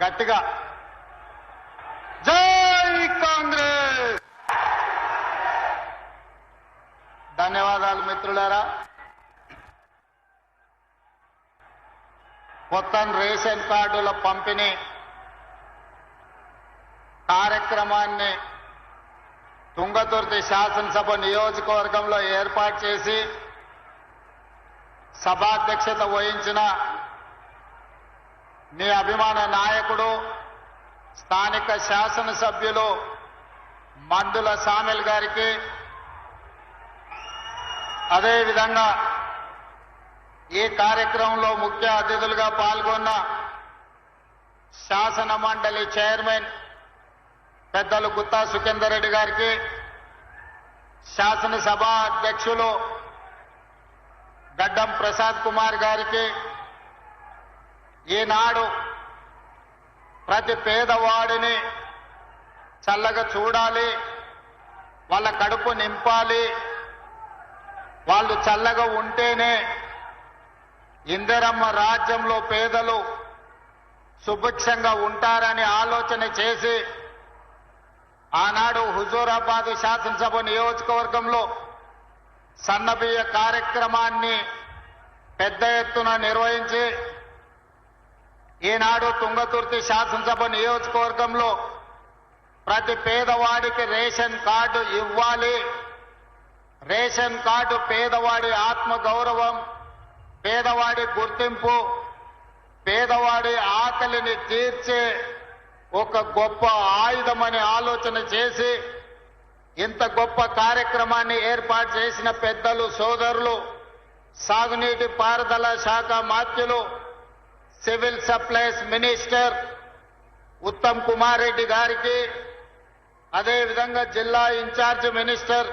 గట్టిగా జై కాంగ్రెస్. ధన్యవాదాలు మిత్రులారా. కొత్త రేషన్ కార్డుల పంపిణీ కార్యక్రమాన్ని తుంగతుర్తి శాసనసభ నియోజకవర్గంలో ఏర్పాటు చేసి సభాధ్యక్షత వహించిన మీ అభిమాన నాయకుడు స్థానిక శాసనసభ్యులు మందుల సామెల్ గారికి, అదేవిధంగా ఈ కార్యక్రమంలో ముఖ్య అతిథులుగా పాల్గొన్న శాసన మండలి చైర్మన్ పెద్దలు గుత్తా సుఖేందర్ రెడ్డి గారికి, శాసనసభ అధ్యక్షులు గడ్డం ప్రసాద్ కుమార్ గారికి, ఈనాడు ప్రతి పేదవాడిని చల్లగా చూడాలి, వాళ్ళ కడుపు నింపాలి, వాళ్ళు చల్లగా ఉంటేనే ఇందిరమ్మ రాజ్యంలో పేదలు సుభిక్షంగా ఉంటారని ఆలోచన చేసి ఆనాడు హుజూరాబాద్ శాసనసభ నియోజకవర్గంలో సన్నబియ్య కార్యక్రమాన్ని పెద్ద ఎత్తున నిర్వహించి ఈనాడు తుంగతుర్తి శాసనసభ నియోజకవర్గంలో ప్రతి పేదవాడికి రేషన్ కార్డు ఇవ్వాలి, రేషన్ కార్డు పేదవాడి ఆత్మగౌరవం, పేదవాడి గుర్తింపు, పేదవాడి ఆకలిని తీర్చే ఒక గొప్ప ఆయుధమని ఆలోచన చేసి ఇంత గొప్ప కార్యక్రమాన్ని ఏర్పాటు చేసిన పెద్దలు, సోదరులు, సాగునీటి పారుదల శాఖ మాత్యులు, civil supplies minister Uttam Kumar Reddy గారికి, అదేవిధంగా జిల్లా ఇన్ఛార్జ్ మినిస్టర్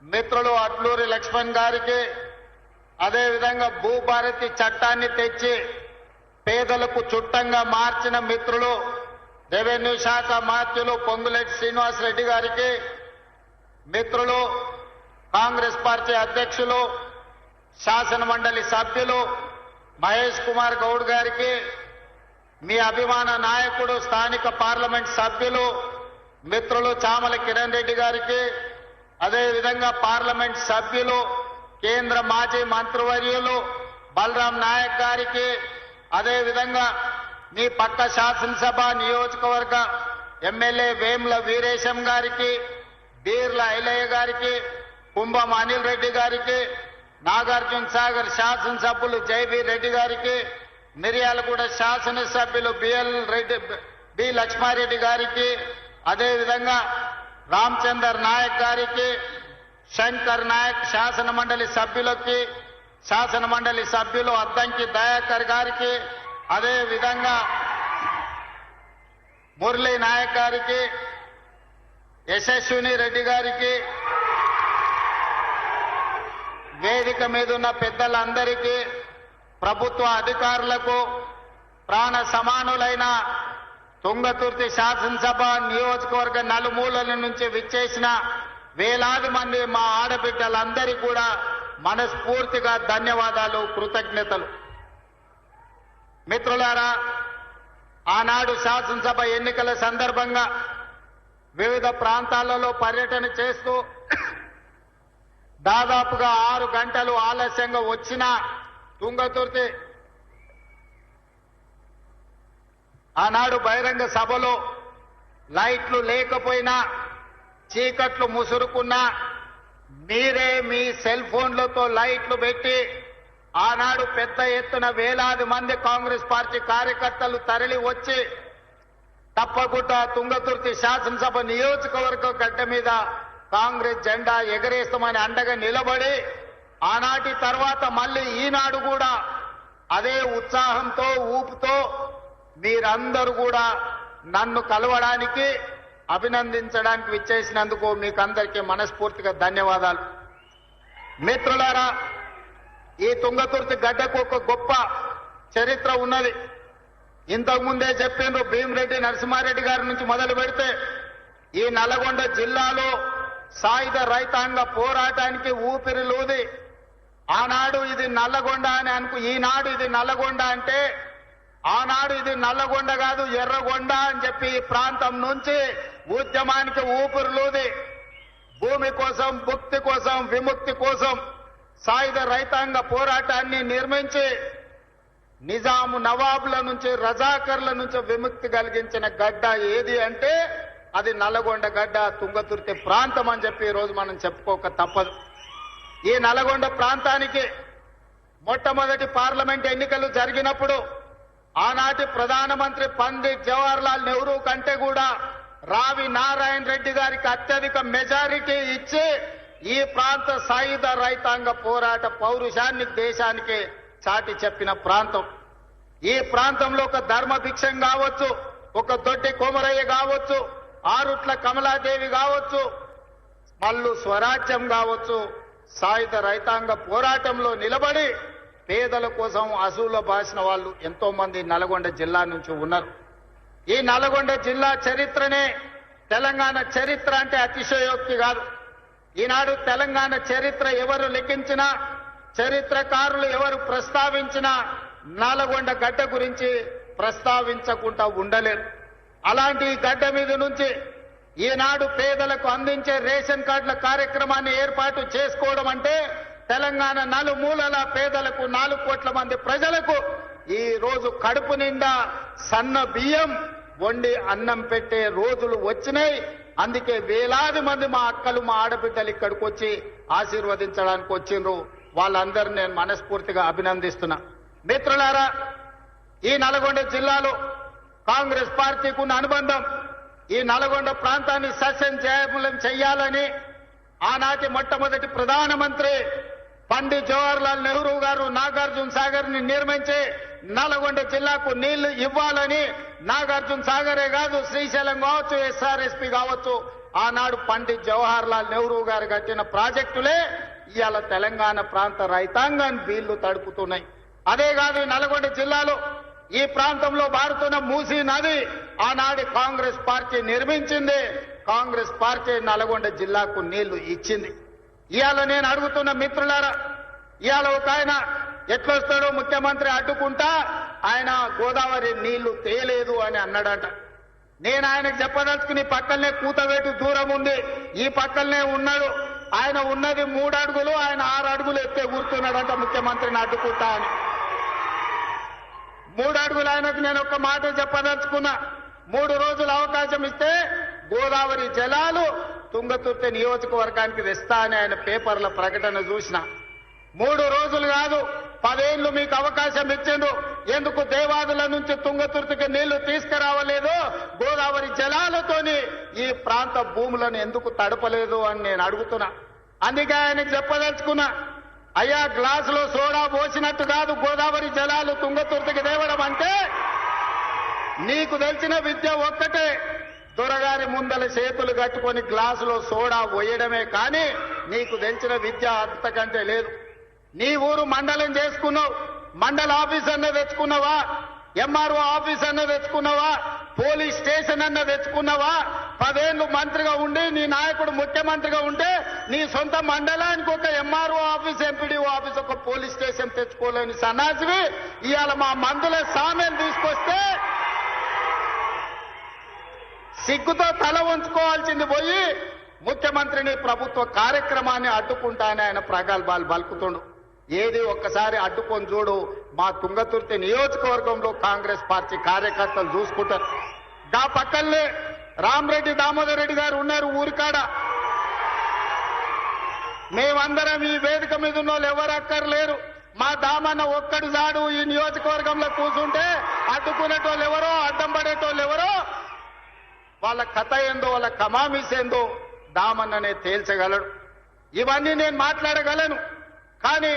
మిత్రులు అట్లూరి లక్ష్మణ్ గారికి, అదేవిధంగా భూభారతి చట్టాన్ని తెచ్చి పేదలకు చుట్టంగా మార్చిన మిత్రులు రెవెన్యూ శాఖ మాత్యులు పొంగులేటి శ్రీనివాసరెడ్డి గారికి, మిత్రులు కాంగ్రెస్ పార్టీ అధ్యక్షులు శాసన మండలి సభ్యులు మహేష్ కుమార్ గౌడ్ గారికి, మీ అభిమాన నాయకుడు స్థానిక పార్లమెంట్ సభ్యులు మిత్రులు చామల కిరణ్ రెడ్డి గారికి, అదేవిధంగా పార్లమెంట్ సభ్యులు కేంద్ర మాజీ మంత్రివర్యులు బలరాం నాయక్ గారికి, అదేవిధంగా మీ పక్క శాసనసభ నియోజకవర్గ ఎమ్మెల్యే వేముల వీరేశం గారికి, బీర్ల ఐలయ్య గారికి, కుంభం అనిల్ రెడ్డి గారికి, నాగార్జున సాగర్ శాసనసభ్యులు జైబీ రెడ్డి గారికి, మిర్యాలగూడ శాసనసభ్యులు బి లక్ష్మారెడ్డి గారికి, అదేవిధంగా రామచందర్ నాయక్ గారికి, శంకర్ నాయక్ శాసన మండలి సభ్యులకి, శాసన మండలి సభ్యులు అద్దంకి దయాకర్ గారికి, అదేవిధంగా మురళీ నాయక్ గారికి, యశస్విని రెడ్డి గారికి, వేదిక మీద ఉన్న పెద్దలందరికీ, ప్రభుత్వ అధికారులకు, ప్రాణ సమానులైన తుంగతుర్తి శాసనసభ నియోజకవర్గ నలుమూలల నుంచి విచ్చేసిన వేలాది మంది మా ఆడబిడ్డలందరికీ కూడా మనస్ఫూర్తిగా ధన్యవాదాలు, కృతజ్ఞతలు. మిత్రులారా, ఆనాడు శాసనసభ ఎన్నికల సందర్భంగా వివిధ ప్రాంతాలలో పర్యటన చేస్తూ దాదాపుగా 6 గంటలు ఆలస్యంగా వచ్చిన తుంగతుర్తి ఆనాడు బహిరంగ సభలో లైట్లు లేకపోయినా, చీకట్లు ముసురుకున్నా మీరే మీ సెల్ ఫోన్లతో లైట్లు పెట్టి ఆనాడు పెద్ద ఎత్తున వేలాది మంది కాంగ్రెస్ పార్టీ కార్యకర్తలు తరలి వచ్చి తప్పకుండా తుంగతుర్తి శాసనసభ నియోజకవర్గ గడ్డ మీద కాంగ్రెస్ జెండా ఎగరేస్తామని అండగా నిలబడి ఆనాటి తర్వాత మళ్ళీ ఈనాడు కూడా అదే ఉత్సాహంతో ఊపుతో మీరందరూ కూడా నన్ను కలవడానికి, అభినందించడానికి విచ్చేసినందుకు మీకందరికీ మనస్ఫూర్తిగా ధన్యవాదాలు. మిత్రులారా, ఈ తుంగతుర్తి గడ్డకు ఒక గొప్ప చరిత్ర ఉన్నది. ఇంతకుముందే చెప్పిండ్రు, భీమిరెడ్డి నరసింహారెడ్డి గారి నుంచి మొదలు పెడితే ఈ నల్గొండ జిల్లాలో సాయుధ రైతాంగ పోరాటానికి ఊపిరిలూది ఆనాడు ఇది నల్లగొండ అని ఈనాడు ఇది నల్లగొండ అంటే ఆనాడు ఇది నల్లగొండ కాదు ఎర్రగొండ అని చెప్పి ఈ ప్రాంతం నుంచి ఉద్యమానికి ఊపిరిలూది భూమి కోసం, భుక్తి కోసం, విముక్తి కోసం సాయుధ రైతాంగ పోరాటాన్ని నిర్మించి నిజాము నవాబుల నుంచి, రజాకర్ల నుంచి విముక్తి కలిగించిన గడ్డ ఏది అంటే అది నల్లగొండ గడ్డ, తుంగతుర్తి ప్రాంతం అని చెప్పి ఈరోజు మనం చెప్పుకోక తప్పదు. ఈ నల్లగొండ ప్రాంతానికి మొట్టమొదటి పార్లమెంట్ ఎన్నికలు జరిగినప్పుడు ఆనాటి ప్రధానమంత్రి పండిట్ జవహర్లాల్ నెహ్రూ కంటే కూడా రావి నారాయణ రెడ్డి గారికి అత్యధిక మెజారిటీ ఇచ్చి ఈ ప్రాంత సాయుధ రైతాంగ పోరాట పౌరుషాన్ని దేశానికి చాటి చెప్పిన ప్రాంతం. ఈ ప్రాంతంలో ఒక ధర్మభిక్షం కావచ్చు, ఒక దొడ్డి కోమరయ్య కావచ్చు, ఆరుట్ల కమలాదేవి కావచ్చు, మల్లు స్వరాజ్యం కావచ్చు, సాయుధ రైతాంగ పోరాటంలో నిలబడి పేదల కోసం అసూల బాసిన వాళ్ళు ఎంతో మంది నల్గొండ జిల్లా నుంచి ఉన్నారు. ఈ నల్గొండ జిల్లా చరిత్రనే తెలంగాణ చరిత్ర అంటే అతిశయోక్తి కాదు. ఈనాడు తెలంగాణ చరిత్ర ఎవరు లిఖించినా, చరిత్రకారులు ఎవరు ప్రస్తావించినా నల్గొండ గడ్డ గురించి ప్రస్తావించకుండా ఉండలేరు. అలాంటి ఈ గడ్డ మీద నుంచి ఈనాడు పేదలకు అందించే రేషన్ కార్డుల కార్యక్రమాన్ని ఏర్పాటు చేసుకోవడం అంటే తెలంగాణ నలుమూలల పేదలకు 4 కోట్ల మంది ప్రజలకు ఈ రోజు కడుపు నిండా సన్న బియ్యం వండి అన్నం పెట్టే రోజులు వచ్చినాయి. అందుకే వేలాది మంది మా అక్కలు, మా ఆడబిడ్డలు ఇక్కడికి వచ్చి ఆశీర్వదించడానికి వచ్చిండ్రు. వాళ్ళందరినీ నేను మనస్ఫూర్తిగా అభినందిస్తున్నా. మిత్రులారా, ఈ నల్గొండ జిల్లాలో కాంగ్రెస్ పార్టీకి ఉన్న అనుబంధం, ఈ నల్గొండ ప్రాంతాన్ని సస్యశ్యామలం చేయాలని ఆనాటి మొట్టమొదటి ప్రధానమంత్రి పండిట్ జవహర్లాల్ నెహ్రూ గారు నాగార్జున సాగర్ ని నిర్మించి నల్గొండ జిల్లాకు నీళ్లు ఇవ్వాలని, నాగార్జున సాగరే కాదు శ్రీశైలం కావచ్చు, ఎస్ఆర్ఎస్పీ కావచ్చు, ఆనాడు పండిట్ జవహర్లాల్ నెహ్రూ గారు కట్టిన ప్రాజెక్టులే ఇవాళ తెలంగాణ ప్రాంత రైతాంగాన్ని వీళ్లు తడుపుతున్నాయి. అదే కాదు, నల్గొండ జిల్లాలో ఈ ప్రాంతంలో పారుతున్న మూసీ నది ఆనాడు కాంగ్రెస్ పార్టీ నిర్మించింది. కాంగ్రెస్ పార్టీ నల్గొండ జిల్లాకు నీళ్లు ఇచ్చింది. ఇవాళ నేను అడుగుతున్న మిత్రులారా, ఇవాళ ఒక ఆయన ఎట్లొస్తాడో ముఖ్యమంత్రి అడ్డుకుంటా ఆయన గోదావరి నీళ్లు తేలేదు అని అన్నాడట. నేను ఆయనకు చెప్పదలుచుకుని పక్కనే కూతవేటు దూరం ఉంది, ఈ పక్కనే ఉన్నాడు. ఆయన ఉన్నది 3 అడుగులు, ఆయన 6 అడుగులు ఎత్తే కూర్చున్నాడంట ముఖ్యమంత్రిని అడ్డుకుంటా అని. 3 అడుగులు ఆయనకు నేను ఒక మాట చెప్పదలుచుకున్నా. 3 రోజులు అవకాశం ఇస్తే గోదావరి జలాలు తుంగతుర్తి నియోజకవర్గానికి తెస్తా అని ఆయన పేపర్ల ప్రకటన చూసిన. 3 రోజులు కాదు, 10 ఏళ్లు మీకు అవకాశం ఇచ్చిండు. ఎందుకు దేవాదుల నుంచి తుంగతుర్తికి నీళ్లు తీసుకురావలేదు? గోదావరి జలాలతోని ఈ ప్రాంత భూములను ఎందుకు తడపలేదు అని నేను అడుగుతున్నా. అందుకే ఆయనకు చెప్పదలుచుకున్నా, అయ్యా గ్లాసులో సోడా పోసినట్టు కాదు గోదావరి జలాలు తుంగతుర్తికి తేవడం అంటే. నీకు తెలిసిన విద్య ఒక్కటే, దొరగారి ముందల చేతులు కట్టుకొని గ్లాసులో సోడా పోయడమే కానీ నీకు తెలిసిన విద్య అంతకంటే లేదు. నీ ఊరు మండలం చేసుకున్నావు, మండల ఆఫీస్ అన్న తెచ్చుకున్నావా? ఎంఆర్ఓ ఆఫీస్ అన్న తెచ్చుకున్నావా? పోలీస్ స్టేషన్ అన్న తెచ్చుకున్నావా? 10 ఏళ్లు మంత్రిగా ఉండి నీ నాయకుడు ముఖ్యమంత్రిగా ఉంటే నీ సొంత మండలానికి ఒక ఎంఆర్ఓ ఆఫీస్, ఎంపీడీఓ ఆఫీస్, ఒక పోలీస్ స్టేషన్ తెచ్చుకోలేని సన్నాసివి ఇవాళ మా మందుల సామెలు తీసుకొస్తే సిగ్గుతో తల వంచుకోవాల్సింది పోయి ముఖ్యమంత్రిని ప్రభుత్వ కార్యక్రమాన్ని అడ్డుకుంటానని ఆయన ప్రగల్భాలు పలుకుతుండు. ఏది ఒక్కసారి అడ్డుకొని చూడు, మా తుంగతుర్తి నియోజకవర్గంలో కాంగ్రెస్ పార్టీ కార్యకర్తలు చూసుకుంటారు. గా పక్కనే రామరెడ్డి దామోదర్ రెడ్డి గారు ఉన్నారు ఊరికాడ. మేమందరం ఈ వేదిక మీద ఉన్న వాళ్ళు ఎవరు అక్కర్లేరు. మా దామన్న ఒక్కడు జాడు ఈ నియోజకవర్గంలో కూర్చుంటే అడ్డుకునేటోళ్ళు ఎవరో, అడ్డం పడేటోళ్ళు ఎవరో, వాళ్ళ కథ ఏందో, వాళ్ళ కమామిస్ ఏందో దామన్ననే తేల్చగలడు. ఇవన్నీ నేను మాట్లాడగలను, కానీ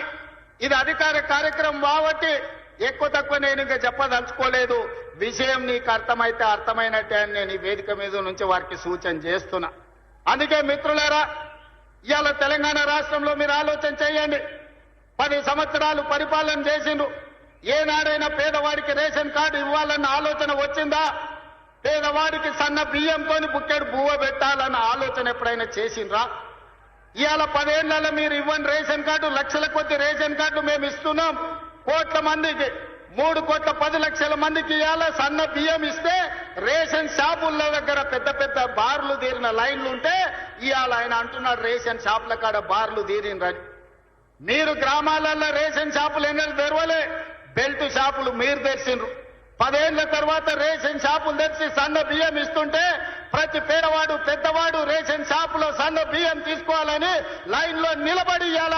ఇది అధికార కార్యక్రమం కాబట్టి ఎక్కువ తక్కువ నేను ఇంకా చెప్పదలుచుకోలేదు. విషయం నీకు అర్థమైతే అర్థమైనట్టే అని నేను ఈ వేదిక మీద నుంచి వారికి సూచన చేస్తున్నా. అందుకే మిత్రులారా, ఇవాళ తెలంగాణ రాష్ట్రంలో మీరు ఆలోచన చేయండి. 10 సంవత్సరాలు పరిపాలన చేసిండ్రు. ఏనాడైనా పేదవాడికి రేషన్ కార్డు ఇవ్వాలన్న ఆలోచన వచ్చిందా? పేదవాడికి సన్న బియ్యంతో బుక్కెడు బువ్వ పెట్టాలన్న ఆలోచన ఎప్పుడైనా చేసిండ్రా? ఇవాళ 10 ఏళ్లలో మీరు ఇవ్వని రేషన్ కార్డు, లక్షల కొద్ది రేషన్ కార్డు మేము ఇస్తున్నాం. కోట్ల మందికి 3,10,00,000 మందికి ఇవాళ సన్న బియ్యం ఇస్తే రేషన్ షాపుల దగ్గర పెద్ద పెద్ద బార్లు తీరిన లైన్లు ఉంటే ఇవాళ ఆయన అంటున్నాడు రేషన్ షాపుల కాడ బార్లు తీరినరని. మీరు గ్రామాలలో రేషన్ షాపులు ఎన్నడూ తెరవలే, బెల్ట్ షాపులు మీరు తెరిచిండ్రు. 10 ఏళ్ల తర్వాత రేషన్ షాపులు తెరిచి సన్న బియ్యం ఇస్తుంటే ప్రతి పేదవాడు పెద్దవాడు రేషన్ షాపులో సన్న బియ్యం తీసుకోవాలని లైన్ లో నిలబడి ఇవాళ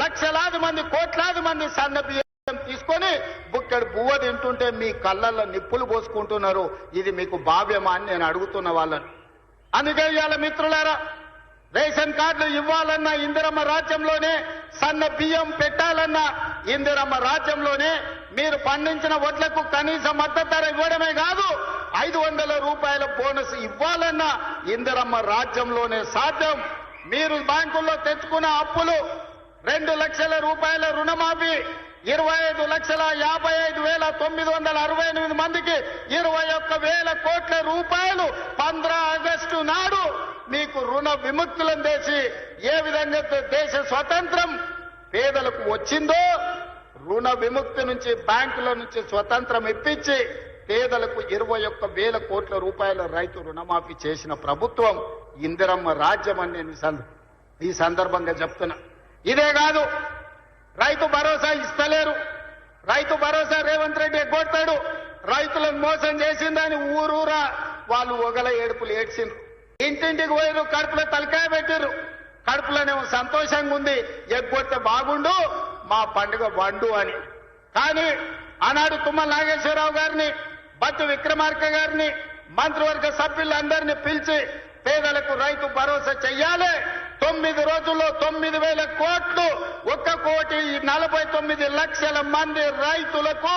లక్షలాది మంది కోట్లాది మంది సన్న బియ్యం తీసుకొని బుక్కడు బువ్వ తింటుంటే మీ కళ్ళల్లో నిప్పులు పోసుకుంటున్నారు. ఇది మీకు భావ్యమా అని నేను అడుగుతున్న వాళ్ళని. అందుకే ఇవాళ మిత్రులారా, రేషన్ కార్డులు ఇవ్వాలన్నా ఇందిరమ్మ రాజ్యంలోనే, సన్న బియ్యం పెట్టాలన్నా ఇందిరమ్మ రాజ్యంలోనే, మీరు పండించిన వడ్లకు కనీస మద్దతు ధర ఇవ్వడమే కాదు 500 రూపాయల బోనస్ ఇవ్వాలన్నా ఇందిరమ్మ రాజ్యంలోనే సాధ్యం. మీరు బ్యాంకుల్లో తెచ్చుకున్న అప్పులు 2 లక్షల రూపాయల రుణమాఫీ, 25,55,968 మందికి 21,000 కోట్ల రూపాయలు 15 ఆగస్టు నాడు మీకు రుణ విముక్తులను చేసి ఏ విధంగా దేశ స్వతంత్రం పేదలకు వచ్చిందో రుణ విముక్తి నుంచి బ్యాంకుల నుంచి స్వతంత్రం ఇప్పించి పేదలకు 21,000 కోట్ల రూపాయల రైతు రుణమాఫీ చేసిన ప్రభుత్వం ఇందిరమ్మ రాజ్యం అని నేను ఈ సందర్భంగా చెప్తున్నా. ఇదే కాదు, రైతు భరోసా ఇస్తలేరు. రైతు భరోసా రేవంత్ రెడ్డి ఎగ్గొడతాడు. రైతులను మోసం చేసిందని ఊరూరా వాళ్ళు ఒగల ఏడుపులు ఏడ్చిండ్రు. ఇంటింటికి పోయిరు, కడుపులో తలకాయ పెట్టిర్రు. కడుపులోనేమో సంతోషంగా ఉంది, ఎగ్గొడితే బాగుండు మా పండుగ వండు అని. కానీ ఆనాడు తుమ్మల నాగేశ్వరరావు గారిని, బత్తు విక్రమార్క గారిని, మంత్రివర్గ సభ్యులందరినీ పిలిచి పేదలకు రైతు భరోసా చెయ్యాలి, 9 రోజుల్లో 9,000 కోట్లు, 1,49,00,000 మంది రైతులకు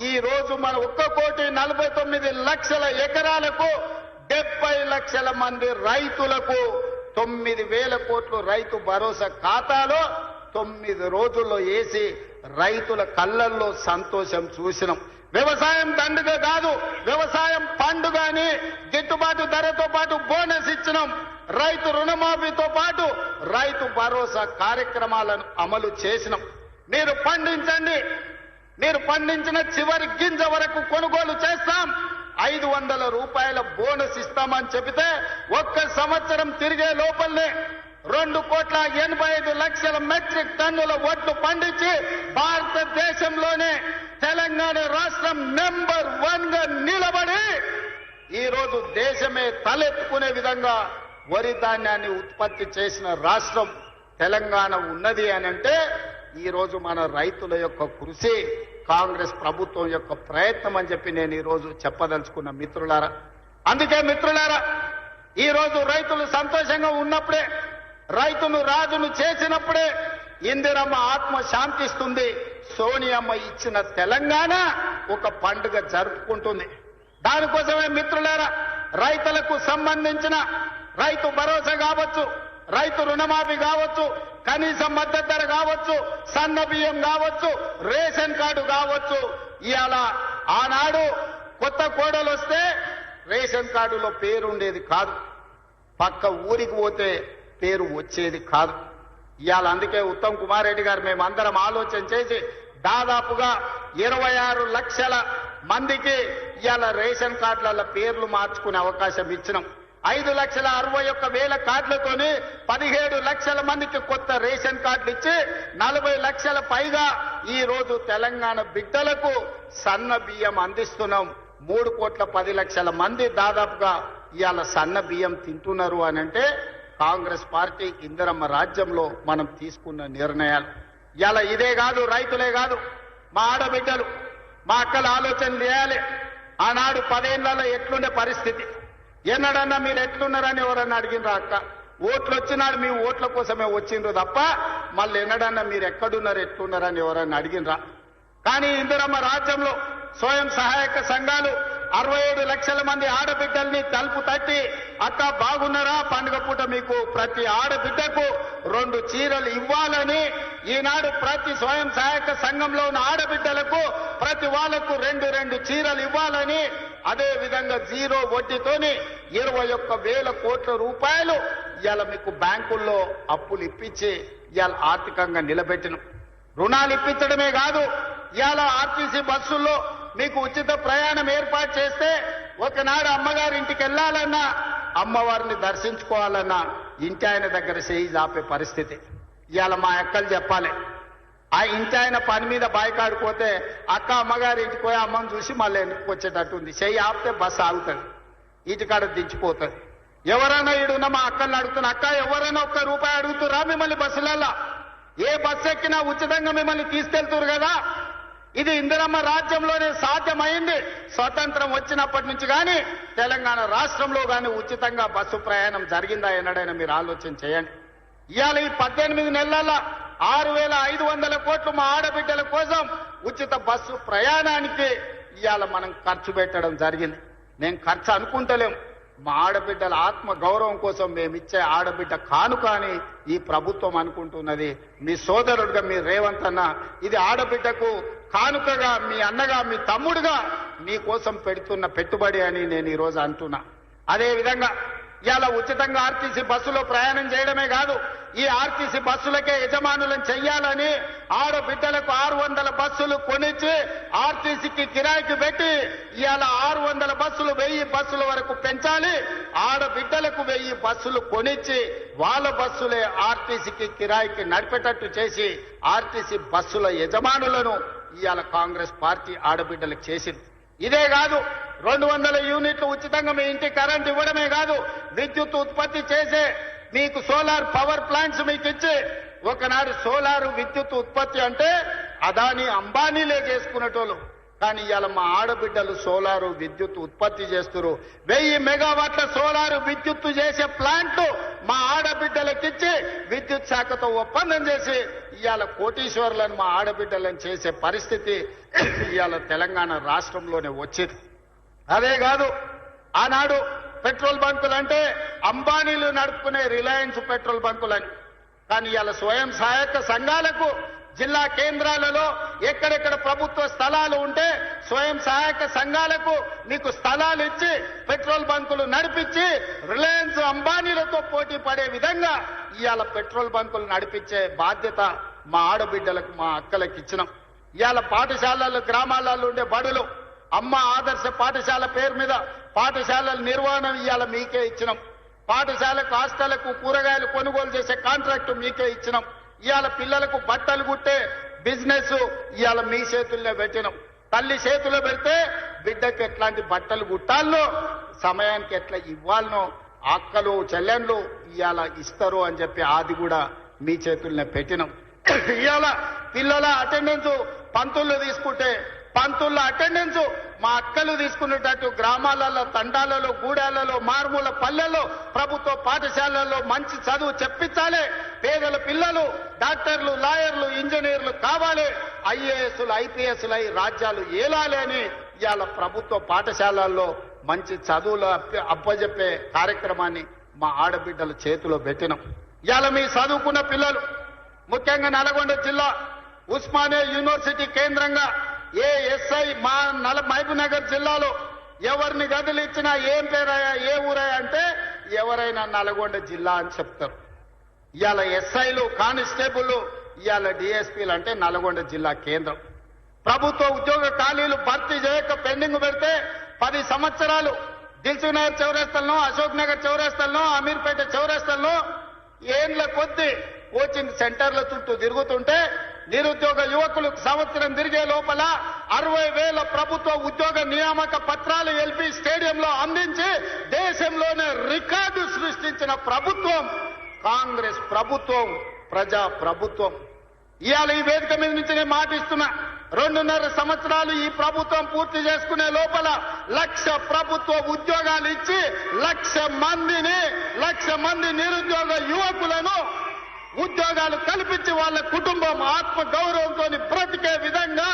ఈ రోజు మన 1,49,00,000 ఎకరాలకు 70 లక్షల మంది రైతులకు 9,000 కోట్లు రైతు భరోసా ఖాతాలో 9 రోజుల్లో వేసి రైతుల కళ్ళల్లో సంతోషం చూసినాం. వ్యవసాయం దండుగ కాదు, వ్యవసాయం పండుగ అని గిట్టుబాటు ధరతో పాటు బోనస్ ఇచ్చినాం. రైతు రుణమాఫీతో పాటు రైతు భరోసా కార్యక్రమాలను అమలు చేసినాం. మీరు పండించండి, మీరు పండించిన చివరి గింజ వరకు కొనుగోలు చేస్తాం, 500 రూపాయల బోనస్ ఇస్తామని చెబితే 1 సంవత్సరం తిరిగే లోపలనే 2,85,00,000 మెట్రిక్ టన్నుల వడ్లు పండించి భారతదేశంలోనే తెలంగాణ రాష్ట్రం నెంబర్ 1 గా నిలబడి ఈ రోజు దేశమే తలెత్తుకునే విధంగా వరి ధాన్యాన్ని ఉత్పత్తి చేసిన రాష్ట్రం తెలంగాణ ఉన్నది అని అంటే ఈ రోజు మన రైతుల యొక్క కృషి, కాంగ్రెస్ ప్రభుత్వం యొక్క ప్రయత్నం అని చెప్పి నేను ఈ రోజు చెప్పదలుచుకున్న మిత్రులారా. అందుకే మిత్రులారా, ఈ రోజు రైతులు సంతోషంగా ఉన్నప్పుడే, రైతును రాజును చేసినప్పుడే ఇందిరమ్మ ఆత్మ శాంతిస్తుంది. సోనియమ్మ ఇచ్చిన తెలంగాణ ఒక పండుగ జరుపుకుంటుంది. దానికోసమే మిత్రులారా, రైతులకు సంబంధించిన రైతు భరోసా కావచ్చు, రైతు రుణమాఫీ కావచ్చు, కనీస మద్దతు ధర కావచ్చు, సన్న బియ్యం కావచ్చు, రేషన్ కార్డు కావచ్చు. ఇవాళ ఆనాడు కొత్త కోడలు వస్తే రేషన్ కార్డులో పేరు ఉండేది కాదు, పక్క ఊరికి పోతే పేరు వచ్చేది కాదు. ఇవాళ అందుకే ఉత్తమ్ కుమార్ రెడ్డి గారు మేమందరం ఆలోచన చేసి దాదాపుగా 26 లక్షల మందికి ఇవాళ రేషన్ కార్డుల పేర్లు మార్చుకునే అవకాశం ఇచ్చినాం. 5,61,000 కార్డులతోని 17 లక్షల మందికి కొత్త రేషన్ కార్డులు ఇచ్చి 40 లక్షల పైగా ఈ రోజు తెలంగాణ బిడ్డలకు సన్న బియ్యం అందిస్తున్నాం. 3,10,00,000 మంది దాదాపుగా ఇవాళ సన్న బియ్యం తింటున్నారు అని అంటే కాంగ్రెస్ పార్టీ ఇందిరమ్మ రాజ్యంలో మనం తీసుకున్న నిర్ణయాలు. ఇవాళ ఇదే కాదు, రైతులే కాదు, మా ఆడబిడ్డలు, మా అక్కల ఆలోచన చేయాలి. ఆనాడు 10 ఏళ్లలో ఎట్లుండే పరిస్థితి, ఎన్నడన్నా మీరు ఎట్లున్నారని ఎవరన్నా అడిగినరా? అక్క ఓట్లు వచ్చినాడు, మీ ఓట్ల కోసమే వచ్చిండ్రు తప్ప మళ్ళీ ఎన్నడన్నా మీరు ఎక్కడున్నారు ఎట్లున్నారని ఎవరన్నా అడిగినరా? కానీ ఇందిరమ్మ రాజ్యంలో స్వయం సహాయక సంఘాలు 67 లక్షల మంది ఆడబిడ్డల్ని తలుపు తట్టి, అక్క బాగున్నారా, పండుగ పూట మీకు ప్రతి ఆడబిడ్డకు 2 చీరలు ఇవ్వాలని, ఈనాడు ప్రతి స్వయం సహాయక సంఘంలో ఉన్న ఆడబిడ్డలకు ప్రతి వాళ్లకు 2 చీరలు ఇవ్వాలని, అదే విధంగా 0 వడ్డీతోని 21,000 కోట్ల రూపాయలు ఇవాళ మీకు బ్యాంకుల్లో అప్పులు ఇప్పించి ఇవాళ ఆర్థికంగా నిలబెట్టిన. రుణాలు ఇప్పించడమే కాదు, ఇవాళ ఆర్టీసీ బస్సుల్లో మీకు ఉచిత ప్రయాణం ఏర్పాటు చేస్తే ఒకనాడు అమ్మగారింటికి వెళ్ళాలన్నా అమ్మవారిని దర్శించుకోవాలన్నా ఇంటి ఆయన దగ్గర చేయి జాపే పరిస్థితి. ఇవాళ మా అక్కలు చెప్పాలి, ఆ ఇంటి ఆయన పని మీద బాయికాడిపోతే అక్క అమ్మగారి ఇంటికి పోయి అమ్మని చూసి మళ్ళీ ఇంటికి వచ్చేటట్టుంది. చెయ్యి ఆపితే బస్సు ఆగుతుంది, ఇంటికాడ దించిపోతుంది. ఎవరైనా ఈడున్న మా అక్కల్ని అడుగుతున్నా, అక్క ఎవరైనా ఒక్క రూపాయి అడుగుతురా మిమ్మల్ని బస్సులల్లా? ఏ బస్సు ఎక్కినా ఉచితంగా మిమ్మల్ని తీసుకెళ్తురు కదా. ఇది ఇందిరమ్మ రాజ్యంలోనే సాధ్యమైంది. స్వతంత్రం వచ్చినప్పటి నుంచి కానీ తెలంగాణ రాష్ట్రంలో కానీ ఉచితంగా బస్సు ప్రయాణం జరిగిందా ఎన్నడైనా మీరు ఆలోచన చేయండి. ఇవాళ ఈ 18 నెలల 6,500 కోట్లు మా ఆడబిడ్డల కోసం ఉచిత బస్సు ప్రయాణానికి ఇవాళ మనం ఖర్చు పెట్టడం జరిగింది. నేను ఖర్చు అనుకుంటలేం, మా ఆడబిడ్డల ఆత్మ గౌరవం కోసం మేమిచ్చే ఆడబిడ్డ కానుక అని ఈ ప్రభుత్వం అనుకుంటున్నది. మీ సోదరుడుగా మీ రేవంత్ అన్న ఇది ఆడబిడ్డకు కానుకగా, మీ అన్నగా, మీ తమ్ముడుగా మీకోసం పెడుతున్న పెట్టుబడి అని నేను ఈరోజు అంటున్నా. అదే విధంగా ఇవాళ ఉచితంగా ఆర్టీసీ బస్సులో ప్రయాణం చేయడమే కాదు, ఈ ఆర్టీసీ బస్సులకే యజమానులను చెయ్యాలని ఆడబిడ్డలకు 600 బస్సులు కొనిచ్చి ఆర్టీసీకి కిరాయికి పెట్టి ఇవాళ 600 బస్సులు 1000 బస్సుల వరకు పెంచాలి. ఆడబిడ్డలకు 1000 బస్సులు కొనిచ్చి వాళ్ళ బస్సులే ఆర్టీసీకి కిరాయికి నడిపేటట్టు చేసి ఆర్టీసీ బస్సుల యజమానులను ఇవాళ కాంగ్రెస్ పార్టీ ఆడబిడ్డలకు చేసింది. ఇదే కాదు, 200 యూనిట్లు ఉచితంగా మీ ఇంటి కరెంట్ ఇవ్వడమే కాదు, విద్యుత్ ఉత్పత్తి చేసే మీకు సోలార్ పవర్ ప్లాంట్స్ మీకు ఇచ్చి, ఒకనాడు సోలార్ విద్యుత్ ఉత్పత్తి అంటే అదాని అంబానీలే చేసుకునేటోళ్ళు, కానీ ఇవాళ మా ఆడబిడ్డలు సోలారు విద్యుత్ ఉత్పత్తి చేస్తున్నారు. 1000 మెగావాట్ల సోలారు విద్యుత్తు చేసే ప్లాంట్ మా ఆడబిడ్డలకిచ్చి విద్యుత్ శాఖతో ఒప్పందం చేసి ఇవాళ కోటీశ్వర్లను మా ఆడబిడ్డలను చేసే పరిస్థితి ఇవాళ తెలంగాణ రాష్ట్రంలోనే వచ్చింది. అదే కాదు, ఆనాడు పెట్రోల్ బంకులు అంటే అంబానీలు నడుపుకునే రిలయన్స్ పెట్రోల్ బంకులని, కానీ ఇవాళ స్వయం సహాయక సంఘాలకు జిల్లా కేంద్రాలలో ఎక్కడెక్కడ ప్రభుత్వ స్థలాలు ఉంటే స్వయం సహాయక సంఘాలకు మీకు స్థలాలు ఇచ్చి పెట్రోల్ బంకులు నడిపించి రిలయన్స్ అంబానీలతో పోటీ పడే విధంగా ఇవాళ పెట్రోల్ బంకులు నడిపించే బాధ్యత మా ఆడబిడ్డలకు మా అక్కలకు ఇచ్చినాం. ఇవాళ పాఠశాలలు గ్రామాలలో ఉండే బడులు అమ్మ ఆదర్శ పాఠశాల పేరు మీద పాఠశాలల నిర్వహణ ఇవాళ మీకే ఇచ్చినాం. పాఠశాలకు హాస్టళ్లకు కూరగాయలు కొనుగోలు చేసే కాంట్రాక్టు మీకే ఇచ్చినాం. ఇవాళ పిల్లలకు బట్టలు కుట్టే బిజినెస్ ఇవాళ మీ చేతుల్లో పెట్టినాం. తల్లి చేతుల్లో పెడితే బిడ్డకు ఎట్లాంటి బట్టలు కుట్టాలనో సమయానికి ఎట్లా ఇవ్వాలనో అక్కలు చెల్లెండ్లు ఇవాళ ఇస్తారు అని చెప్పి అది కూడా మీ చేతుల్నే పెట్టినాం. ఇవాళ పిల్లల అటెండెన్స్ పంతులు తీసుకుంటే పంతుల అటెండెన్స్ మా అక్కలు తీసుకునేటట్టు గ్రామాలలో తండాలలో గూడాలలో మారుమూల పల్లెల్లో ప్రభుత్వ పాఠశాలల్లో మంచి చదువు చెప్పించాలి. పేదల పిల్లలు డాక్టర్లు లాయర్లు ఇంజనీర్లు కావాలి, ఐఏఎస్లు ఐపీఎస్లు అయి రాజ్యాలు ఏలాలి అని ఇవాళ ప్రభుత్వ పాఠశాలల్లో మంచి చదువులు అప్పజెప్పే కార్యక్రమాన్ని మా ఆడబిడ్డల చేతిలో పెట్టినాం. ఇవాళ మీ చదువుకున్న పిల్లలు ముఖ్యంగా నల్గొండ జిల్లా ఉస్మానియా యూనివర్సిటీ కేంద్రంగా ఏ ఎస్ఐ మా మహబూబ్ నగర్ జిల్లాలో ఎవరిని గదులు ఇచ్చినా ఏం పేరాయా ఏ ఊరాయా అంటే ఎవరైనా నల్గొండ జిల్లా అని చెప్తారు. ఇవాళ ఎస్ఐలు కానిస్టేబుల్ ఇవాళ డిఎస్పీలు అంటే నల్గొండ జిల్లా కేంద్రం. ప్రభుత్వ ఉద్యోగ ఖాళీలు భర్తీ చేయక పెండింగ్ పెడితే 10 సంవత్సరాలు దిల్సుఖ్ నగర్ చౌరస్తల్లో అశోక్ నగర్ చౌరస్తల్లో అమీర్పేట చౌరస్తల్లో ఏండ్ల కొద్ది కోచింగ్ సెంటర్ల చుట్టూ తిరుగుతుంటే నిరుద్యోగ యువకులు సంవత్సరం తిరిగే లోపల 60,000 ప్రభుత్వ ఉద్యోగ నియామక పత్రాలు ఎల్పీ స్టేడియంలో అందించి దేశంలోనే రికార్డు సృష్టించిన ప్రభుత్వం కాంగ్రెస్ ప్రభుత్వం, ప్రజా ప్రభుత్వం. ఇవాళ ఈ వేదిక మీద నుంచి నేను మాటిస్తున్నా, 2.5 సంవత్సరాలు ఈ ప్రభుత్వం పూర్తి చేసుకునే లోపల 1,00,000 ప్రభుత్వ ఉద్యోగాలు ఇచ్చి 1,00,000 మంది నిరుద్యోగ యువకులను ఉద్యోగాలు కల్పించి వాళ్ళ కుటుంబం ఆత్మ గౌరవంతో బ్రతికే విధంగా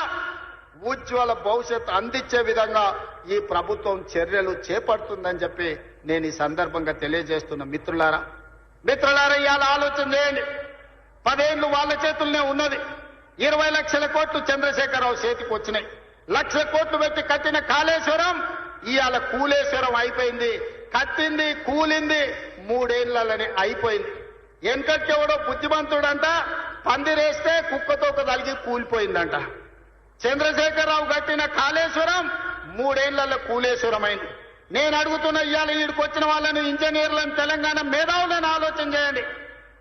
ఉజ్వల భవిష్యత్తు అందించే విధంగా ఈ ప్రభుత్వం చర్యలు చేపడుతుందని చెప్పి నేను ఈ సందర్భంగా తెలియజేస్తున్న మిత్రులారా ఇవాళ ఆలోచన చేయండి. 10 ఏళ్లు వాళ్ళ చేతుల్లోనే ఉన్నది. 20 లక్షల కోట్లు చంద్రశేఖరరావు చేతికి వచ్చినాయి. 1,00,000 కోట్లు పెట్టి కట్టిన కాళేశ్వరం ఇవాళ కూలేశ్వరం అయిపోయింది. కట్టింది కూలింది 3 ఏళ్లలోనే అయిపోయింది. వెనకట్టెవడో బుద్ధిమంతుడంట పందిరేస్తే కుక్కతో తలిగి కూలిపోయిందంట. చంద్రశేఖరరావు కట్టిన కాళేశ్వరం 3 ఏళ్లలో కూలేశ్వరం అయింది. నేను అడుగుతున్న ఇవాళ ఈడికి వచ్చిన వాళ్ళని ఇంజనీర్లను తెలంగాణ మేధావులను ఆలోచన చేయండి.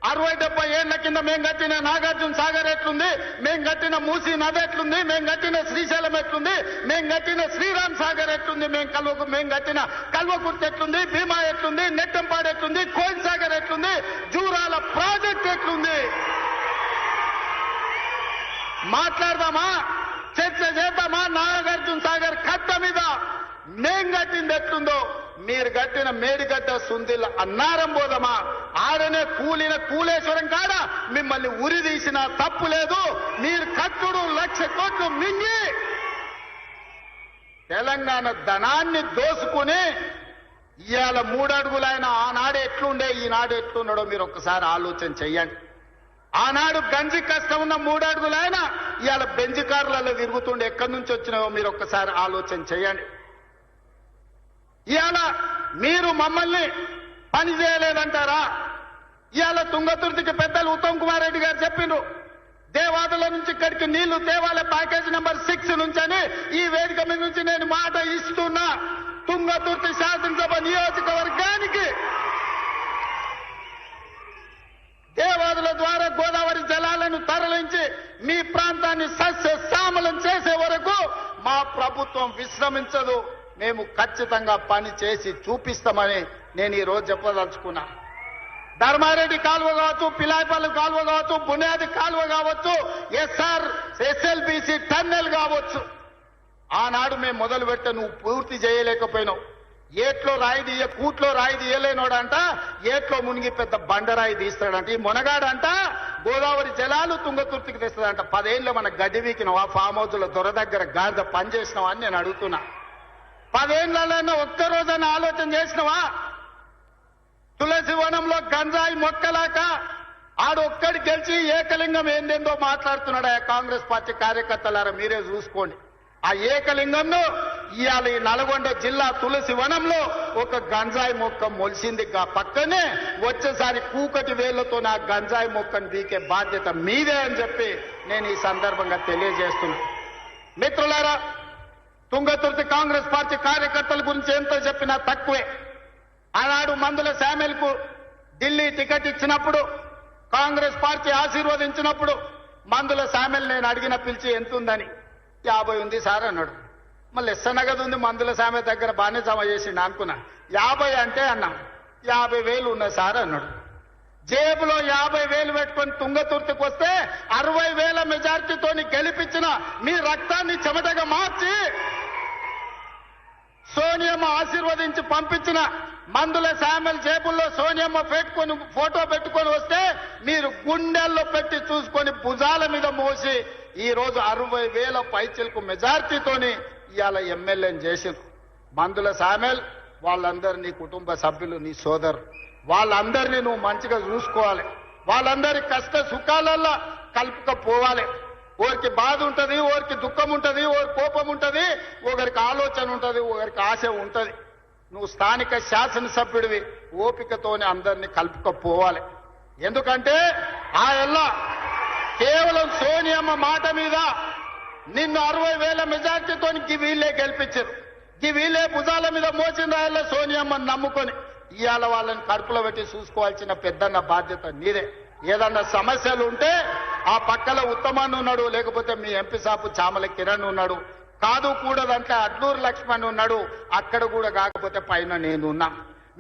60-70 ఏళ్ల కింద మేము కట్టిన నాగార్జున సాగర్ ఎట్లుంది, మేము కట్టిన మూసీ నది ఎట్లుంది, మేము కట్టిన శ్రీశైలం ఎట్లుంది, మేము కట్టిన శ్రీరామ్ సాగర్ ఎట్లుంది, మేము కట్టిన కల్వకుర్తి ఎట్లుంది, భీమా ఎట్లుంది, నెట్టంపాడు ఎట్లుంది, కోయిల్ సాగర్ ఎట్లుంది, జూరాల ప్రాజెక్ట్ ఎట్లుంది. మాట్లాడదామా, చర్చ చేద్దామా? నాగార్జున సాగర్ కట్ట మీద మేం కట్టింది ఎట్లుందో మీరు కట్టిన మేడిగడ్డ సుందిల్ అన్నారం పోదామా? ఆడనే కూలిన కూలేశ్వరం కాడ మిమ్మల్ని ఉరి తీసిన తప్పు లేదు. మీరు కట్టుడు 1,00,000 కోట్లు మింగి తెలంగాణ ధనాన్ని దోసుకుని ఇవాళ 3 అడుగులైన ఆనాడు ఎట్లుండే ఈనాడు ఎట్లున్నాడో మీరు ఒక్కసారి ఆలోచన చెయ్యండి. ఆనాడు గంజి కష్టం ఉన్న 3 అడుగులైన ఇవాళ బెంజ్ కార్లలో తిరుగుతుండే ఎక్కడి నుంచి వచ్చినాయో మీరు ఒక్కసారి ఆలోచన చేయండి. ఇవాళ మీరు మమ్మల్ని పని చేయలేదంటారా? ఇవాళ తుంగతుర్తికి పెద్దలు ఉత్తమ్ కుమార్ రెడ్డి గారు చెప్పిండ్రు, దేవాదుల నుంచి ఇక్కడికి నీళ్లు తేవాలే ప్యాకేజ్ నెంబర్ 6 నుంచి అని. ఈ వేదిక మీద నుంచి నేను మాట ఇస్తున్నా, తుంగతుర్తి శాసనసభ నియోజకవర్గానికి దేవాదుల ద్వారా గోదావరి జలాలను తరలించి మీ ప్రాంతాన్ని సస్యశ్యామలం చేసే వరకు మా ప్రభుత్వం విశ్రమించదు. మేము ఖచ్చితంగా పని చేసి చూపిస్తామని నేను ఈ రోజు చెప్పదలుచుకున్నా. ధర్మారెడ్డి కాలువ కావచ్చు, పిలాయిపల్లి కాలువ కావచ్చు, బునియాది కాలువ కావచ్చు, ఎస్ఎల్బిసి టన్నెల్ కావచ్చు, ఆనాడు మేము మొదలు పెట్ట నువ్వు పూర్తి చేయలేకపోయినావు. ఏట్లో రాయి తీయ కూట్లో రాయి తీయలేనోడంట ఏట్లో మునిగి పెద్ద బండరాయి తీస్తాడంట. ఈ మునగాడంట గోదావరి జలాలు తుంగతుర్తికి తెస్తాడంట. 10 ఏళ్ళు మన గడ్డి వీకినవా? ఫామ్ హౌస్ల దొర దగ్గర గాడిద పని చేసినావా అని నేను అడుగుతున్నా. 10 ఏళ్లలో ఒక్కరోజైనా ఆలోచన చేసినవా? తులసి వనంలో గంజాయి మొక్కలాక ఆడొక్కడి గెలిచి ఏకలింగం ఏందేందో మాట్లాడుతున్నాడు. ఆ కాంగ్రెస్ పార్టీ కార్యకర్తలారా మీరే చూసుకోండి. ఆ ఏకలింగంను ఇవాళ ఈ నల్గొండ జిల్లా తులసి వనంలో ఒక గంజాయి మొక్క మొలిసింది. పక్కనే వచ్చేసారి కూకటి వేళ్లతో నా గంజాయి మొక్కను వీకే బాధ్యత మీదే అని చెప్పి నేను ఈ సందర్భంగా తెలియజేస్తున్నా. మిత్రులారా, తుంగతుర్తి కాంగ్రెస్ పార్టీ కార్యకర్తల గురించి ఎంత చెప్పినా తక్కువే. ఆనాడు మందుల శామ్యుల్కు ఢిల్లీ టికెట్ ఇచ్చినప్పుడు, కాంగ్రెస్ పార్టీ ఆశీర్వదించినప్పుడు మందుల శామ్యుల్ నేను అడిగిన పిలిచి ఎంత ఉందని 50 ఉంది సార్ అన్నాడు. మళ్ళీ ఎస్సనగదు ఉంది మందుల శామ్యుల్ దగ్గర బాగానే జమ చేసిండు అనుకున్నా. 50 అంటే అన్నాం. 50,000 ఉన్నాయి సార్ అన్నాడు. జేబులో 50,000 పెట్టుకొని తుంగతుర్తికి వస్తే 60,000 మెజార్టీతోని గెలిపించిన మీ రక్తాన్ని చెమటగా మార్చి సోనియమ్మ ఆశీర్వదించి పంపించిన మందుల శామ్యుల్ జేబుల్లో సోనియమ్మ పెట్టుకొని ఫోటో పెట్టుకొని వస్తే మీరు గుండెల్లో పెట్టి చూసుకొని భుజాల మీద మోసి ఈ రోజు 60,000 పైచిలకు మెజార్టీతోని ఇవాళ ఎమ్మెల్యేని చేసింది. మందుల శామ్యుల్ వాళ్ళందరూ నీ కుటుంబ సభ్యులు, నీ సోదరు, వాళ్ళందరినీ నువ్వు మంచిగా చూసుకోవాలి. వాళ్ళందరి కష్ట సుఖాలల్లో కలుపుకపోవాలి. ఒకరికి బాధ ఉంటుంది, ఒకరికి దుఃఖం ఉంటుంది, ఒకరికి కోపం ఉంటుంది, ఒకరికి ఆలోచన ఉంటుంది, ఒకరికి ఆశ ఉంటుంది. నువ్వు స్థానిక శాసనసభ్యుడివి, ఓపికతోనే అందరినీ కలుపుకపోవాలి. ఎందుకంటే ఆ ఎల్లా కేవలం సోనియమ్మ మాట మీద నిన్ను 60,000 మెజార్టీతో వీళ్ళే గెలిపించారు. వీళ్ళే భుజాల మీద మోసిన రాయల్లో సోనియమ్మని నమ్ముకొని ఇవాళ వాళ్ళని కడుపులో పెట్టి చూసుకోవాల్సిన పెద్దన్న బాధ్యత నీదే. ఏదన్నా సమస్యలు ఉంటే ఆ పక్కల ఉత్తమాన్ని ఉన్నాడు, లేకపోతే మీ ఎంపీ సాపు చామల కిరణ్ ఉన్నాడు, కాదు కూడదంటే అడ్లూరు లక్ష్మణ్ ఉన్నాడు, అక్కడ కూడా కాకపోతే పైన నేనున్నా.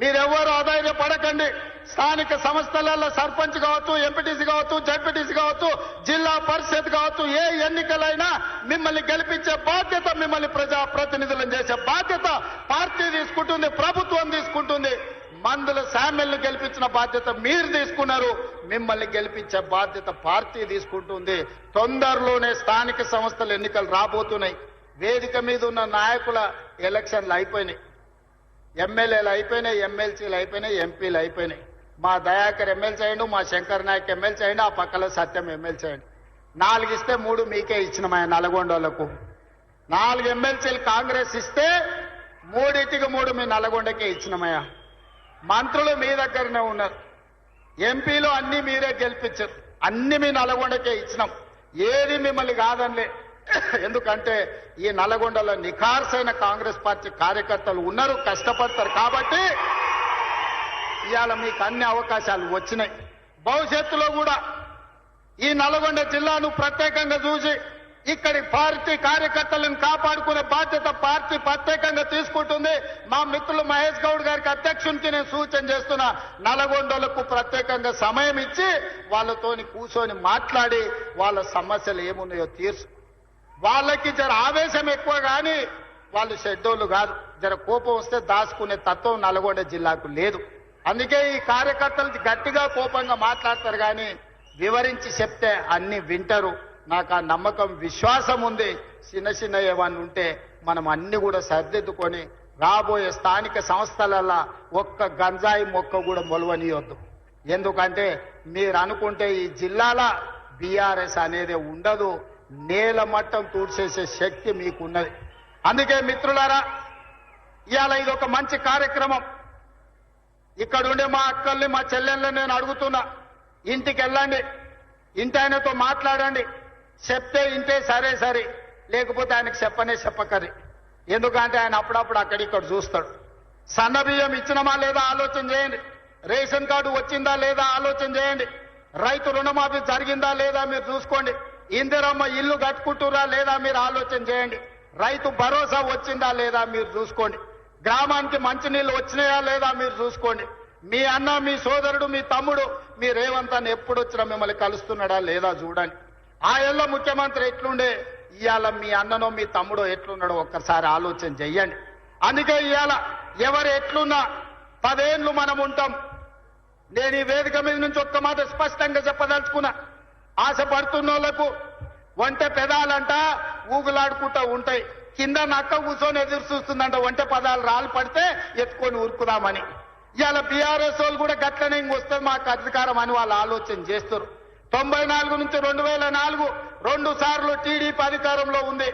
మీరెవ్వరూ ఆధైర్యపడకండి. స్థానిక సంస్థలలో సర్పంచ్ కావచ్చు, ఎంపీటీసీ కావచ్చు, జడ్పీటీసీ కావచ్చు, జిల్లా పరిషత్ కావచ్చు, ఏ ఎన్నికలైనా మిమ్మల్ని గెలిపించే బాధ్యత, మిమ్మల్ని ప్రజాప్రతినిధులను చేసే బాధ్యత పార్టీ తీసుకుంటుంది, ప్రభుత్వం తీసుకుంటుంది. మందుల శామ్యుల్ని గెలిపించిన బాధ్యత మీరు తీసుకున్నారు, మిమ్మల్ని గెలిపించే బాధ్యత పార్టీ తీసుకుంటుంది. తొందరలోనే స్థానిక సంస్థల ఎన్నికలు రాబోతున్నాయి. వేదిక మీద ఉన్న నాయకుల ఎలక్షన్లు అయిపోయినాయి, ఎమ్మెల్యేలు అయిపోయినాయి, ఎమ్మెల్సీలు అయిపోయినాయి, ఎంపీలు అయిపోయినాయి. మా దయాకర్ ఎమ్మెల్సీ అయ్యండు, మా శంకర్ నాయక్ ఎమ్మెల్సీ అయ్యండు, ఆ పక్కల సత్యం ఎమ్మెల్సీ అయ్యండు. 4 ఇస్తే 3 మీకే ఇచ్చినమయ్య నల్గొండలకు. 4 ఎమ్మెల్సీలు కాంగ్రెస్ ఇస్తే 3 మీ నల్గొండకే ఇచ్చినమయ్య. మంత్రులు మీ దగ్గరనే ఉన్నారు, ఎంపీలు అన్ని మీరే గెలిపించారు, అన్ని మీ నల్గొండకే ఇచ్చినాం. ఏది మిమ్మల్ని కాదనిలే. ఎందుకంటే ఈ నల్గొండలో నిఖార్సైన కాంగ్రెస్ పార్టీ కార్యకర్తలు ఉన్నారు, కష్టపడతారు కాబట్టి ఇవాళ మీకు అన్ని అవకాశాలు వచ్చినాయి. భవిష్యత్తులో కూడా ఈ నల్గొండ జిల్లాను ప్రత్యేకంగా చూసి ఇక్కడి పార్టీ కార్యకర్తలను కాపాడుకునే బాధ్యత పార్టీ ప్రత్యేకంగా తీసుకుంటుంది. మా మిత్రులు మహేష్ గౌడ్ గారికి అధ్యక్షునికి నేను సూచన చేస్తున్నా, నల్గొండలకు ప్రత్యేకంగా సమయం ఇచ్చి వాళ్ళతోని కూర్చొని మాట్లాడి వాళ్ళ సమస్యలు ఏమున్నాయో తీర్చు. వాళ్ళకి జర ఆవేశం ఎక్కువ కానీ వాళ్ళు షెడ్యూళ్ళు కాదు, జర కోపం వస్తే దాచుకునే తత్వం నల్గొండ జిల్లాకు లేదు. అందుకే ఈ కార్యకర్తలు గట్టిగా కోపంగా మాట్లాడతారు కానీ వివరించి చెప్తే అన్ని వింటారు. నాకు ఆ నమ్మకం విశ్వాసం ఉంది. చిన్న చిన్న ఏమన్నా ఉంటే మనం అన్ని కూడా సర్దిద్దుకొని రాబోయే స్థానిక సంస్థలల్లో ఒక్క గంజాయి మొక్క కూడా మొలవనియొద్దు. ఎందుకంటే మీరు అనుకుంటే ఈ జిల్లాల బీఆర్ఎస్ అనేది ఉండదు, నేల మట్టం తూడ్చేసే శక్తి మీకున్నది. అందుకే మిత్రులారా ఇవాళ ఇది ఒక మంచి కార్యక్రమం. ఇక్కడుండే మా అక్కల్ని మా చెల్లెళ్ళని నేను అడుగుతున్నా, ఇంటికి వెళ్ళండి, ఇంటి ఆయనతో మాట్లాడండి, చెప్తే ఇంటే సరే సరే, లేకపోతే ఆయనకు చెప్పకరి. ఎందుకంటే ఆయన అప్పుడప్పుడు అక్కడిక్కడ చూస్తాడు. సన్న బియ్యం ఇచ్చినమా లేదా ఆలోచన చేయండి, రేషన్ కార్డు వచ్చిందా లేదా ఆలోచన చేయండి, రైతు రుణమాఫీ జరిగిందా లేదా మీరు చూసుకోండి, ఇందిరమ్మ ఇల్లు కట్టుకుంటురా లేదా మీరు ఆలోచన చేయండి, రైతు భరోసా వచ్చిందా లేదా మీరు చూసుకోండి, గ్రామానికి మంచినీళ్ళు వచ్చినాయా లేదా మీరు చూసుకోండి, మీ అన్న మీ సోదరుడు మీ తమ్ముడు మీ రేవంత్ అన్న ఎప్పుడు వచ్చినా మిమ్మల్ని కలుస్తున్నాడా లేదా చూడండి. ఆ ఏళ్ళ ముఖ్యమంత్రి ఎట్లుండే, ఇవాళ మీ అన్ననో మీ తమ్ముడో ఎట్లున్నాడో ఒక్కసారి ఆలోచన చెయ్యండి. అందుకే ఇవాళ ఎవరు ఎట్లున్నా 10 ఏళ్ళు మనం ఉంటాం. నేను ఈ వేదిక మీద నుంచి ఒక్క మాట స్పష్టంగా చెప్పదలుచుకున్నా, ఆశపడుతున్న వాళ్ళకు ఒంటె పెదాలంట ఊగులాడుకుంటూ ఉంటాయి, కింద నక్క కూర్చొని ఎదురు చూస్తుందంట ఒంటె పదాలు రాళ్ళు పడితే ఎత్తుకొని ఉరుకుదామని. ఇవాళ బీఆర్ఎస్ వాళ్ళు కూడా గట్లనే వస్తుంది మాకు అధికారం అని వాళ్ళు ఆలోచన చేస్తారు. 94 నుంచి 2004 2 సార్లు టీడీపీ అధికారంలో ఉంది.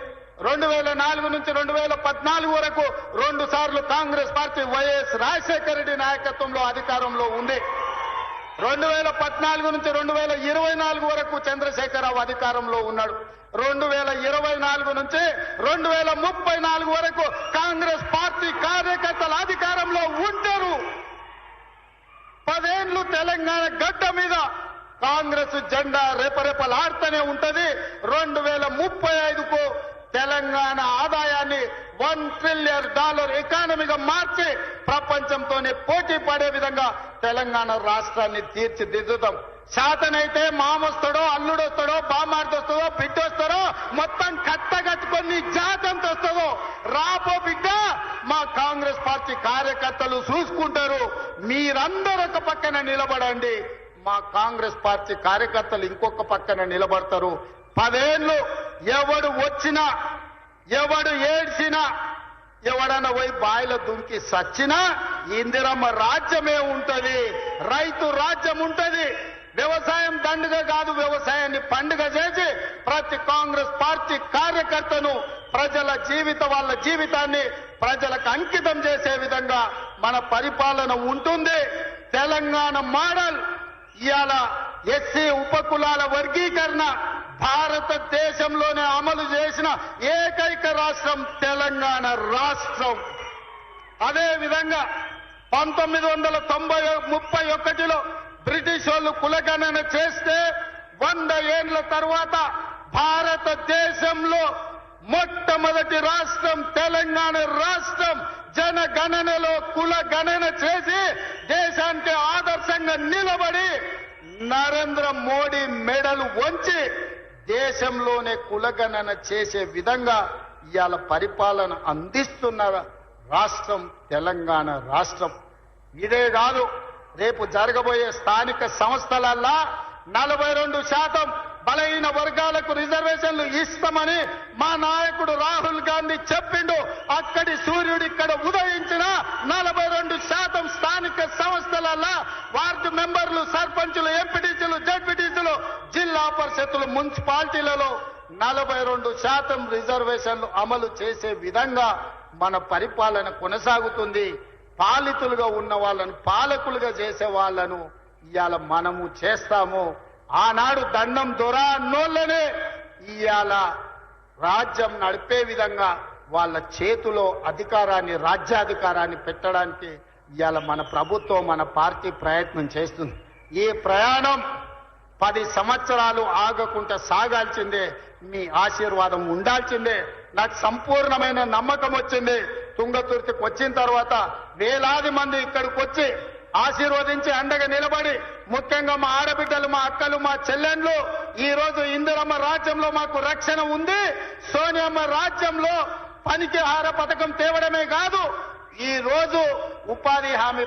2004 నుంచి 2014 వరకు 2 సార్లు కాంగ్రెస్ పార్టీ వైఎస్ రాజశేఖర రెడ్డి నాయకత్వంలో అధికారంలో ఉంది. 2014 నుంచి 2024 వరకు చంద్రశేఖరరావు అధికారంలో ఉన్నాడు. 2024 నుంచి 2034 వరకు కాంగ్రెస్ పార్టీ కార్యకర్తల అధికారంలో ఉంటారు. 10 ఏళ్లు తెలంగాణ గడ్డ మీద కాంగ్రెస్ జెండా రెపరెపలాడుతూనే ఉంటది. 2035కు తెలంగాణ ఆదాయాన్ని $1 ట్రిలియన్ ఎకానమీగా మార్చి ప్రపంచంతోనే పోటీ పడే విధంగా తెలంగాణ రాష్ట్రాన్ని తీర్చిదిద్దుతాం. శాతనైతే మామొస్తాడో అల్లుడొస్తాడో బామార్దొస్తాడో బిడ్డొస్తాడో మొత్తం కట్టగట్టుకొని జాతంతో వస్తుందో రాబో బిడ్డ మా కాంగ్రెస్ పార్టీ కార్యకర్తలు చూసుకుంటారు. మీరందరూ ఒక పక్కన నిలబడండి, మా కాంగ్రెస్ పార్టీ కార్యకర్తలు ఇంకొక పక్కన నిలబడతారు. 10 ఏళ్ళు ఎవడు వచ్చినా ఎవడు ఏడ్చినా ఎవడన్నా పోయి బాయిలో దుంకి సచ్చినా ఇందిరమ్మ రాజ్యమే ఉంటది, రైతు రాజ్యం ఉంటది. వ్యవసాయం దండుగ కాదు, వ్యవసాయాన్ని పండుగ చేసి ప్రతి కాంగ్రెస్ పార్టీ కార్యకర్తను వాళ్ళ జీవితాన్ని ప్రజలకు అంకితం చేసే విధంగా మన పరిపాలన ఉంటుంది. తెలంగాణ మోడల్ ఇవాళ ఎస్సీ ఉపకులాల వర్గీకరణ భారతదేశంలోనే అమలు చేసిన ఏకైక రాష్ట్రం తెలంగాణ రాష్ట్రం. అదే విధంగా 1931లో బ్రిటిష్ వాళ్ళు కులగణన చేస్తే 100 ఏళ్ల తర్వాత భారతదేశంలో మొట్టమొదటి రాష్ట్రం తెలంగాణ రాష్ట్రం. జనగణనలో కుల గణన చేసి దేశానికి ఆదర్శంగా నిలబడి నరేంద్ర మోడీ మెడలు వంచి దేశంలోనే కులగణన చేసే విధంగా ఇవాళ పరిపాలన అందిస్తున్న రాష్ట్రం తెలంగాణ రాష్ట్రం. ఇదే కాదు, రేపు జరగబోయే స్థానిక సంస్థలల్లా 42% బలహీన వర్గాలకు రిజర్వేషన్లు ఇస్తామని మా నాయకుడు రాహుల్ గాంధీ చెప్పిండు. అక్కడి సూర్యుడు ఇక్కడ ఉదయించిన 42% స్థానిక సంస్థలల్లా వార్డు మెంబర్లు, సర్పంచులు, ఎంపీటీసీలు, జడ్పీటీసీలు, జిల్లా పరిషత్తులు, మున్సిపాలిటీలలో 42% రిజర్వేషన్లు అమలు చేసే విధంగా మన పరిపాలన కొనసాగుతుంది. పాలితులుగా ఉన్న వాళ్ళను పాలకులుగా చేసే వాళ్ళను ఇవాళ మనము చేస్తాము. ఆనాడు దండం దొర అన్నోళ్ళనే ఇవాళ రాజ్యం నడిపే విధంగా వాళ్ళ చేతిలో అధికారాన్ని, రాజ్యాధికారాన్ని పెట్టడానికి ఇవాళ మన ప్రభుత్వం, మన పార్టీ ప్రయత్నం చేస్తుంది. ఈ ప్రయాణం 10 సంవత్సరాలు ఆగకుండా సాగాల్సిందే. మీ ఆశీర్వాదం ఉండాల్సిందే. నాకు సంపూర్ణమైన నమ్మకం వచ్చింది. తుంగతుర్తికి వచ్చిన తర్వాత వేలాది మంది ఇక్కడికి వచ్చి ఆశీర్వదించి అండగా నిలబడి, ముఖ్యంగా మా ఆడబిడ్డలు, మా అక్కలు, మా చెల్లెండ్లు, ఈ రోజు ఇందిరమ్మ రాజ్యంలో మాకు రక్షణ ఉంది, సోనియమ్మ రాజ్యంలో పనికి ఆహార పథకం తేవడమే కాదు, ఈ రోజు ఉపాధి హామీ